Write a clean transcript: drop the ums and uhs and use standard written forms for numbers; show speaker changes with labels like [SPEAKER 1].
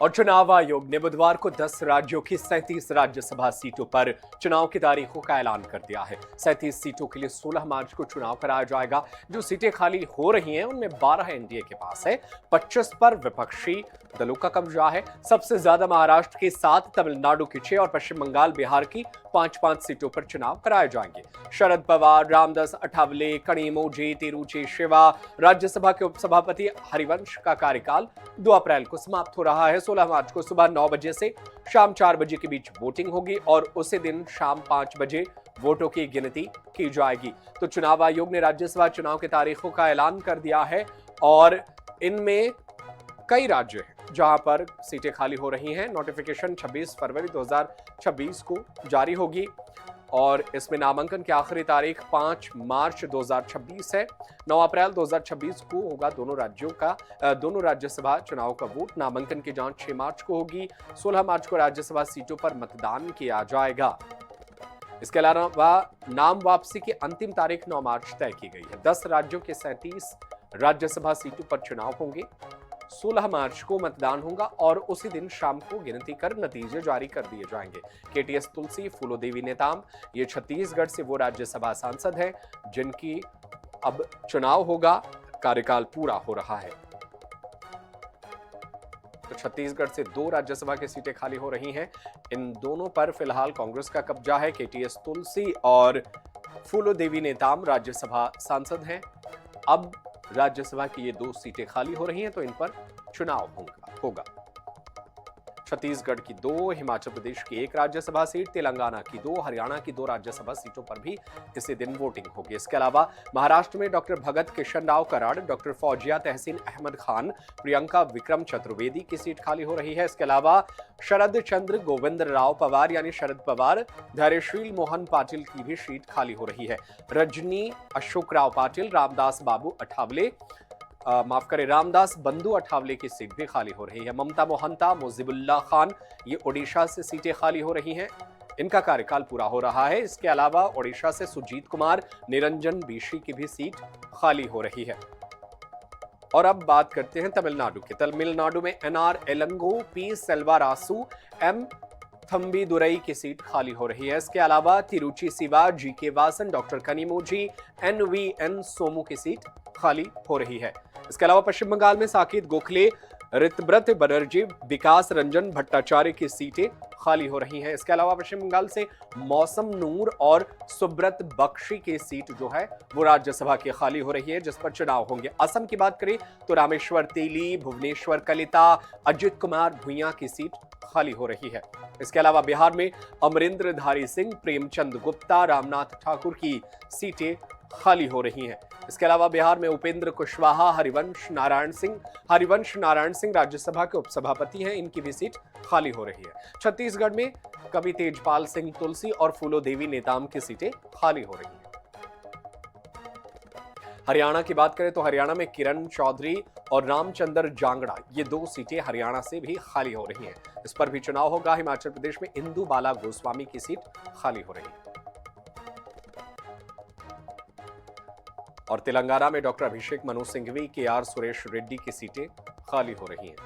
[SPEAKER 1] और चुनाव आयोग ने बुधवार को 10 राज्यों की 37 राज्यसभा सीटों पर चुनाव की तारीखों का ऐलान कर दिया है। 37 सीटों के लिए 16 मार्च को चुनाव कराया जाएगा। जो सीटें खाली हो रही हैं उनमें 12 एनडीए के पास है, 25 पर विपक्षी दलों का कब्जा है। सबसे ज्यादा महाराष्ट्र की 7, तमिलनाडु की 6 और पश्चिम बंगाल बिहार की 5-5 सीटों पर चुनाव कराए जाएंगे। शरद पवार, रामदास अठावले, कनिमोझी, तिरुचि शिवा, राज्यसभा के उपसभापति हरिवंश का कार्यकाल 2 अप्रैल को समाप्त हो रहा है। 16 मार्च को सुबह 9 बजे से शाम 4 बजे के बीच वोटिंग होगी और उसी दिन शाम 5 बजे वोटों की गिनती की जाएगी। तो चुनाव आयोग ने राज्यसभा चुनाव की तारीखों का ऐलान कर दिया है और इनमें कई राज्य हैं जहां पर सीटें खाली हो रही हैं। नोटिफिकेशन 26 फरवरी 2026 को जारी होगी और इसमें नामांकन की आखिरी तारीख 5 मार्च 2026 है। 9 अप्रैल 2026 को होगा दोनों राज्यसभा चुनाव का वोट। नामांकन की जांच 6 मार्च को होगी। 16 मार्च को राज्यसभा सीटों पर मतदान किया जाएगा। इसके अलावा नाम वापसी की अंतिम तारीख 9 मार्च तय की गई है। 10 राज्यों के 37 राज्यसभा सीटों पर चुनाव होंगे। 16 मार्च को मतदान होगा और उसी दिन शाम को गिनती कर नतीजे जारी कर दिए जाएंगे। केटीएस तुलसी, फूलोदेवी नेताम, ये छत्तीसगढ़ से वो राज्यसभा सांसद हैं जिनकी अब चुनाव होगा, कार्यकाल पूरा हो रहा है। तो छत्तीसगढ़ से 2 राज्यसभा की सीटें खाली हो रही हैं। इन दोनों पर फिलहाल कांग्रेस का कब्जा है। केटीएस तुलसी और फूलोदेवी नेताम राज्यसभा सांसद हैं। अब राज्यसभा की ये 2 सीटें खाली हो रही हैं तो इन पर चुनाव होगा। छत्तीसगढ़ की 2, हिमाचल प्रदेश की 1 राज्यसभा सीट, तेलंगाना की 2, हरियाणा की 2 राज्यसभा सीटों पर भी इसी दिन वोटिंग होगी। इसके अलावा महाराष्ट्र में डॉक्टर भगत किशन राव कराड़, डॉक्टर फौजिया तहसीन अहमद खान, प्रियंका विक्रम चतुर्वेदी की सीट खाली हो रही है। इसके अलावा शरद चंद्र गोविंद राव पवार यानी शरद पवार, धैर्यशील मोहन पाटिल की भी सीट खाली हो रही है। रजनी अशोक राव पाटिल, रामदास बाबू अठावले, रामदास बंधु अठावले की सीट भी खाली हो रही है। ममता मोहंता, मुजीबुल्ला खान, ये ओडिशा से सीटें खाली हो रही हैं। इनका कार्यकाल पूरा हो रहा है। इसके अलावा ओडिशा से सुजीत कुमार, निरंजन बीशी की भी सीट खाली हो रही है। और अब बात करते हैं तमिलनाडु की। तमिलनाडु में NR Elango, P सेल्वारासु, M Thambidurai की सीट खाली हो रही है। इसके अलावा तिरुचि सिवा, GK Vasan, doctor Kanimozhi, NVN Somu की सीट खाली हो रही है। इसके अलावा पश्चिम बंगाल में साकेत गोखले, ऋतव्रत बनर्जी, विकास रंजन भट्टाचार्य की सीटें खाली हो रही हैं। इसके अलावा पश्चिम बंगाल से मौसम नूर और सुब्रत बख्शी की सीट जो है वो राज्यसभा की खाली हो रही है जिस पर चुनाव होंगे। असम की बात करें तो रामेश्वर तेली, भुवनेश्वर कलिता, अजित कुमार भुइयां की सीट खाली हो रही है। इसके अलावा बिहार में अमरिंदर धारी सिंह, प्रेमचंद गुप्ता, रामनाथ ठाकुर की सीटें खाली हो रही हैं। इसके अलावा बिहार में उपेंद्र कुशवाहा, हरिवंश नारायण सिंह राज्यसभा के उपसभापति हैं, इनकी भी सीट खाली हो रही है। छत्तीसगढ़ में कवि तेजपाल सिंह तुलसी और फूलोदेवी नेताम की सीटें खाली हो रही हैं। हरियाणा की बात करें तो हरियाणा में किरण चौधरी और रामचंद्र जांगड़ा, ये 2 सीटें हरियाणा से भी खाली हो रही हैं। इस पर भी चुनाव होगा। हिमाचल प्रदेश में इंदु बाला गोस्वामी की सीट खाली हो रही है और तेलंगाना में डॉक्टर अभिषेक मनु सिंघवी, के आर सुरेश रेड्डी की सीटें खाली हो रही हैं।